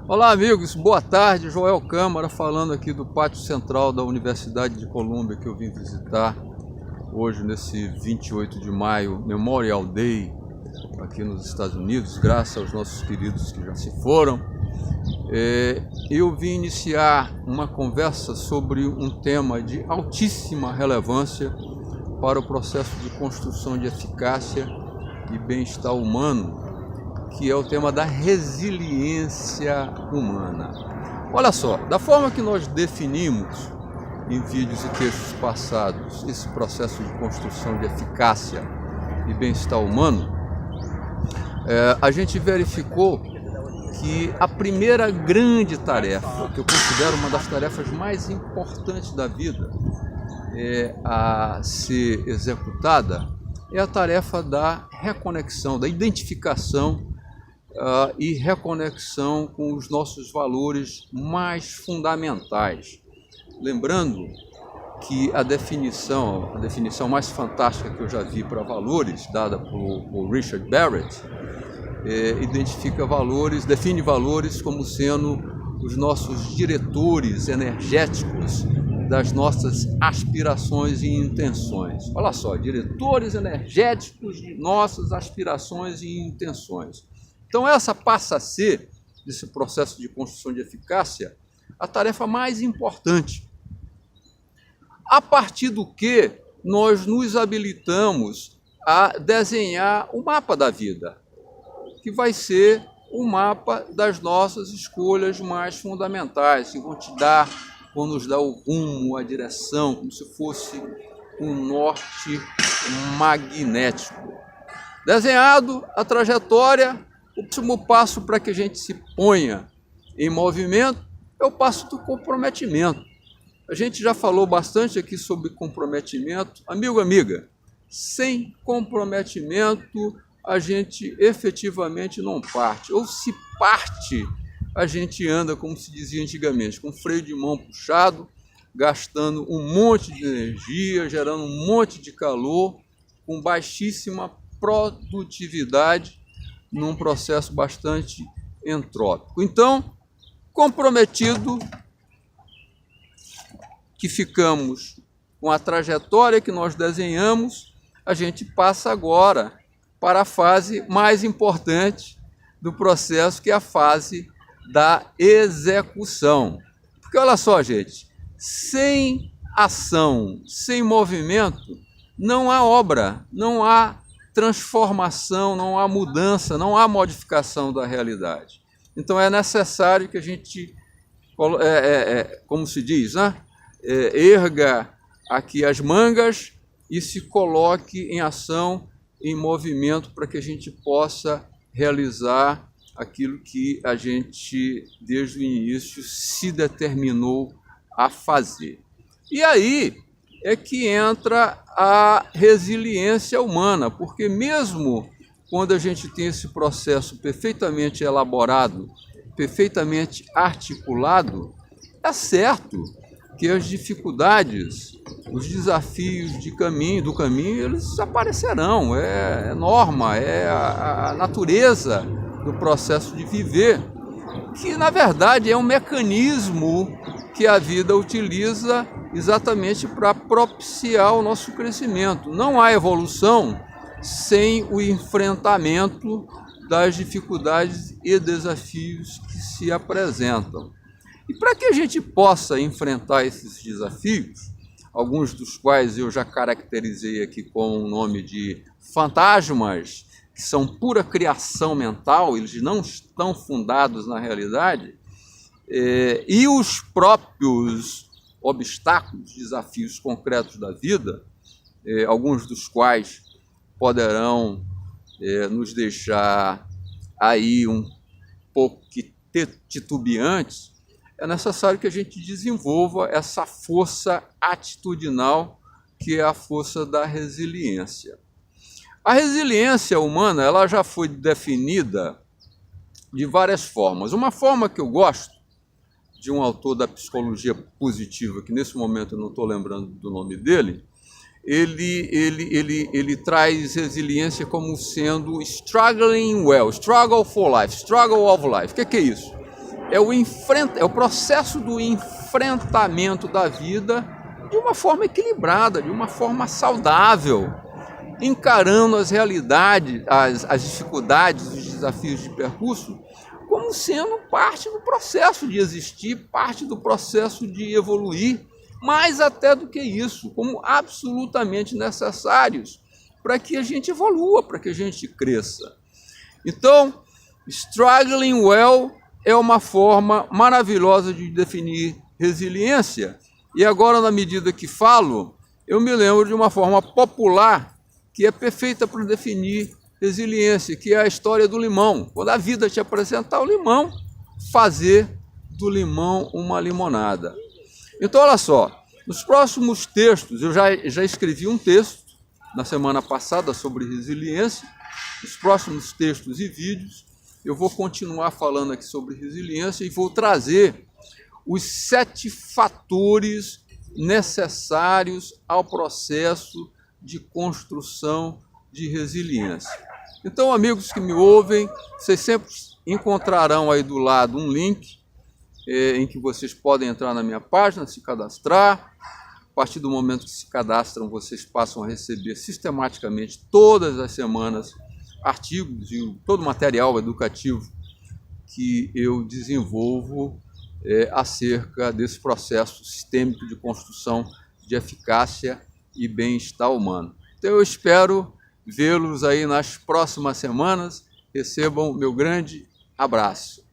Olá amigos, boa tarde, Joel Câmara falando aqui do Pátio Central da Universidade de Colômbia que eu vim visitar hoje nesse 28 de maio, Memorial Day, aqui nos Estados Unidos, graças aos nossos queridos que já se foram. Eu vim iniciar uma conversa sobre um tema de altíssima relevância para o processo de construção de eficácia e bem-estar humano, que é o tema da resiliência humana. Olha só, da forma que nós definimos em vídeos e textos passados esse processo de construção de eficácia e bem-estar humano, a gente verificou que a primeira grande tarefa, que eu considero uma das tarefas mais importantes da vida a ser executada, é a tarefa da reconexão, da identificação e reconexão com os nossos valores mais fundamentais. Lembrando que a definição mais fantástica que eu já vi para valores, dada por Richard Barrett, define valores como sendo os nossos diretores energéticos das nossas aspirações e intenções. Olha só, diretores energéticos de nossas aspirações e intenções. Então essa passa a ser, desse processo de construção de eficácia, a tarefa mais importante. A partir do que nós nos habilitamos a desenhar o mapa da vida, que vai ser o mapa das nossas escolhas mais fundamentais, que vão nos dar o rumo, a direção, como se fosse um norte magnético. Desenhado a trajetória, o próximo passo para que a gente se ponha em movimento é o passo do comprometimento. A gente já falou bastante aqui sobre comprometimento. Amigo, amiga, sem comprometimento a gente efetivamente não parte. Ou se parte, a gente anda, como se dizia antigamente, com freio de mão puxado, gastando um monte de energia, gerando um monte de calor, com baixíssima produtividade, num processo bastante entrópico. Então, comprometido que ficamos com a trajetória que nós desenhamos, a gente passa agora para a fase mais importante do processo, que é a fase da execução. Porque olha só, gente, sem ação, sem movimento, não há obra, não há transformação, não há mudança, não há modificação da realidade. Então é necessário que a gente, como se diz, né? Erga aqui as mangas e se coloque em ação, em movimento, para que a gente possa realizar aquilo que a gente, desde o início, se determinou a fazer. E aí é que entra a resiliência humana, porque mesmo quando a gente tem esse processo perfeitamente elaborado, perfeitamente articulado, é certo que as dificuldades, os desafios do caminho, eles aparecerão, é norma, é a natureza do processo de viver, que na verdade é um mecanismo que a vida utiliza exatamente para propiciar o nosso crescimento. Não há evolução sem o enfrentamento das dificuldades e desafios que se apresentam. E para que a gente possa enfrentar esses desafios, alguns dos quais eu já caracterizei aqui com o nome de fantasmas, que são pura criação mental, eles não estão fundados na realidade, e os próprios obstáculos, desafios concretos da vida, alguns dos quais poderão nos deixar aí um pouco titubeantes, é necessário que a gente desenvolva essa força atitudinal, que é a força da resiliência. A resiliência humana, ela já foi definida de várias formas. Uma forma que eu gosto, de um autor da psicologia positiva, que nesse momento eu não estou lembrando do nome dele, ele traz resiliência como sendo struggling well, struggle for life, struggle of life. O que é isso? é o processo do enfrentamento da vida de uma forma equilibrada, de uma forma saudável, encarando as realidades, as dificuldades, os desafios de percurso como sendo parte do processo de existir, parte do processo de evoluir, mais até do que isso, como absolutamente necessários para que a gente evolua, para que a gente cresça. Então, struggling well é uma forma maravilhosa de definir resiliência. E agora, na medida que falo, eu me lembro de uma forma popular que é perfeita para definir resiliência, que é a história do limão. Quando a vida te apresentar o limão, fazer do limão uma limonada. Então, olha só, nos próximos textos, eu já escrevi um texto na semana passada sobre resiliência. Nos próximos textos e vídeos, eu vou continuar falando aqui sobre resiliência e vou trazer os 7 fatores necessários ao processo de construção de resiliência. Então, amigos que me ouvem, vocês sempre encontrarão aí do lado um link em que vocês podem entrar na minha página, se cadastrar. A partir do momento que se cadastram, vocês passam a receber sistematicamente, todas as semanas, artigos e todo o material educativo que eu desenvolvo acerca desse processo sistêmico de construção de eficácia e bem-estar humano. Então eu espero vê-los aí nas próximas semanas. Recebam meu grande abraço.